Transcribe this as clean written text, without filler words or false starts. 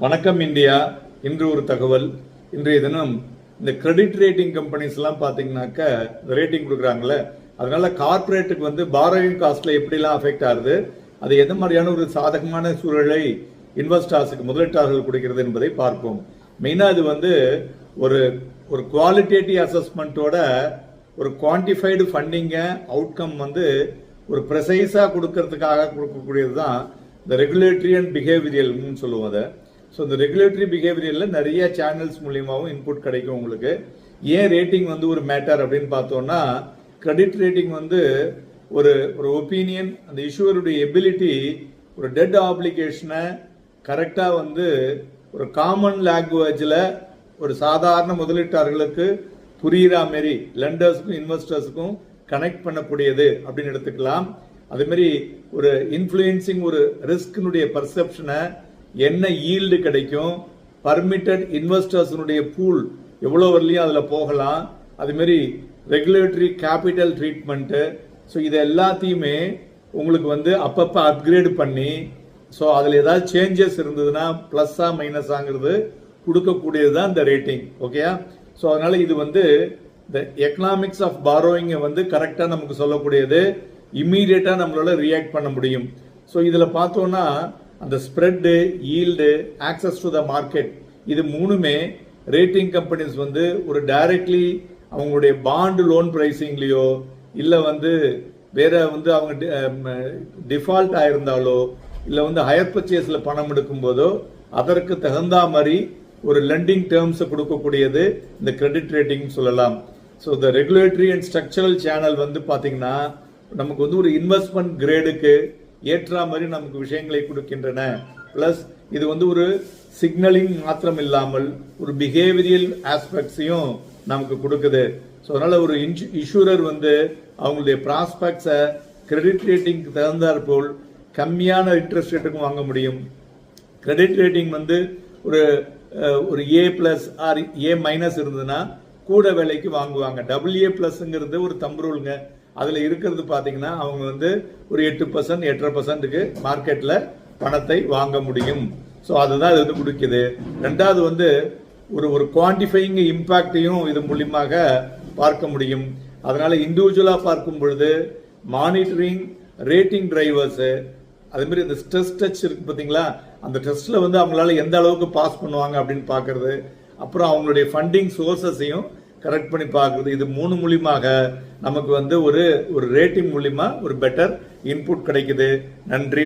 வணக்கம் இந்தியா. இன்று ஒரு தகவல். இன்றைய தினம் இந்த கிரெடிட் ரேட்டிங் கம்பெனிஸ் எல்லாம் பாத்தீங்கன்னாக்க ரேட்டிங் கொடுக்குறாங்கல்ல, அதனால கார்பரேட்டுக்கு வந்து பாரோயிங் காஸ்ட்ல எப்படிலாம் அஃபெக்ட் ஆகுது, அது எந்த மாதிரியான ஒரு சாதகமான சூழலை இன்வெஸ்டர்ஸுக்கு முதலீட்டாளர்கள் கொடுக்கிறது என்பதை பார்ப்போம். மெயினா இது வந்து ஒரு ஒரு குவாலிட்டேட்டிவ் அசஸ்மெண்டோட ஒரு குவான்டிஃபைடு ஃபண்டிங்க அவுட்கம் வந்து ஒரு ப்ரெசைஸா கொடுக்கறதுக்காக கொடுக்கக்கூடியது தான் இந்த ரெகுலேட்டரி அண்ட் பிஹேவியரியல்னு சொல்லுவோம் அதை. ஸோ இந்த ரெகுலேட்டரி பிஹேவியரில் நிறைய சேனல்ஸ் மூலியமாகவும் இன்புட் கிடைக்கும் உங்களுக்கு. ஏன் ரேட்டிங் வந்து ஒரு மேட்டர் அப்படின்னு பார்த்தோம்னா, கிரெடிட் ரேட்டிங் வந்து ஒரு ஒரு ஒப்பீனியன், அந்த இஷ்யூவருடைய எபிலிட்டி ஒரு டெட் ஆப்ளிகேஷனை கரெக்டாக வந்து ஒரு காமன் லாங்குவேஜில் ஒரு சாதாரண முதலீட்டாளர்களுக்கு புரிகிற மாரி லெண்டர்ஸுக்கும் இன்வெஸ்டர்ஸுக்கும் கனெக்ட் பண்ணக்கூடியது அப்படின்னு எடுத்துக்கலாம். அதே மாதிரி ஒரு இன்ஃப்ளூயன்சிங் ஒரு ரிஸ்கினுடைய பர்செப்ஷனை, என்ன ஈல்டு கிடைக்கும், பர்மிட்டட் இன்வெஸ்டர்ஸினுடைய பூல் எவ்வளோ வரலையும் அதில் போகலாம், அது மாதிரி ரெகுலேட்டரி கேபிட்டல் ட்ரீட்மெண்ட்டு. ஸோ இது எல்லாத்தையுமே உங்களுக்கு வந்து அப்பப்போ அப்கிரேட் பண்ணி, ஸோ அதில் ஏதாவது சேஞ்சஸ் இருந்ததுன்னா ப்ளஸ்ஸா மைனஸாங்கிறது கொடுக்கக்கூடியது தான் இந்த ரேட்டிங். ஓகேயா? ஸோ அதனால இது வந்து இந்த எக்கனாமிக்ஸ் ஆஃப் பாரோயிங்கை வந்து கரெக்டாக நமக்கு சொல்லக்கூடியது, இம்மீடியட்டாக நம்மளால ரியாக்ட் பண்ண முடியும். ஸோ இதில் பார்த்தோன்னா அந்த spread, yield, access to the market, இது மூணுமே ரேட்டிங் கம்பெனிஸ் வந்து ஒரு டைரக்ட்லி அவங்களுடைய பாண்டு லோன் பிரைசிங்லேயோ இல்லை வந்து வேற வந்து அவங்க டிஃபால்ட் ஆயிருந்தாலோ இல்லை வந்து ஹையர் பர்ச்சேஸில் பணம் எடுக்கும் போதோ அதற்கு தகுந்த மாதிரி ஒரு லெண்டிங் டேர்ம்ஸை கொடுக்கக்கூடியது இந்த கிரெடிட் ரேட்டிங் சொல்லலாம். ஸோ இந்த ரெகுலேட்டரி அண்ட் ஸ்ட்ரக்சரல் சேனல் வந்து பார்த்தீங்கன்னா நமக்கு வந்து ஒரு இன்வெஸ்ட்மெண்ட் கிரேடுக்கு ஏற்ற மாதிரி நமக்கு விஷயங்களை கொடுக்கின்றன. பிளஸ் இது வந்து ஒரு சிக்னலிங் மாத்திரம் இல்லாமல் ஒரு பிஹேவியரியல் ஆஸ்பெக்ட்ஸையும் நமக்கு கொடுக்குது. ஸோ அதனால ஒரு இன்சூரர் வந்து அவங்களுடைய ப்ராஸ்பெக்ட்ஸை கிரெடிட் ரேட்டிங்க்கு தகுந்தாற் போல் கம்மியான இன்ட்ரெஸ்ட் ரேட்டுக்கும் வாங்க முடியும். கிரெடிட் ரேட்டிங் வந்து ஒரு ஒரு A+ ஆர் A- இருந்ததுன்னா கூட விலைக்கு வாங்குவாங்க. AA+ங்கிறது ஒரு தம்பு ரூலுங்க. அதில் இருக்கிறது பார்த்தீங்கன்னா அவங்க வந்து ஒரு 8%, 8.5%க்கு மார்க்கெட்டில் பணத்தை வாங்க முடியும். ஸோ அதுதான் இது வந்து கொடுக்குது. ரெண்டாவது வந்து ஒரு குவான்டிஃபையிங் இம்பாக்டையும் இது மூலியமாக பார்க்க முடியும். அதனால இண்டிவிஜுவலாக பார்க்கும் பொழுது மானிட்டரிங், ரேட்டிங் டிரைவர்ஸு, அதே மாதிரி இந்த ஸ்ட்ரெஸ் டெஸ்ட் இருக்கு பார்த்தீங்களா, அந்த டெஸ்ட்ல வந்து அவங்களால எந்த அளவுக்கு பாஸ் பண்ணுவாங்க அப்படின்னு பார்க்கறது, அப்புறம் அவங்களுடைய ஃபண்டிங் சோர்சஸையும் கரெக்ட் பண்ணி பார்க்குறது, இது மூணு மூலியமாக நமக்கு வந்து ஒரு ரேட்டிங் மூலியமா ஒரு பெட்டர் இன்புட் கிடைக்குது. நன்றி.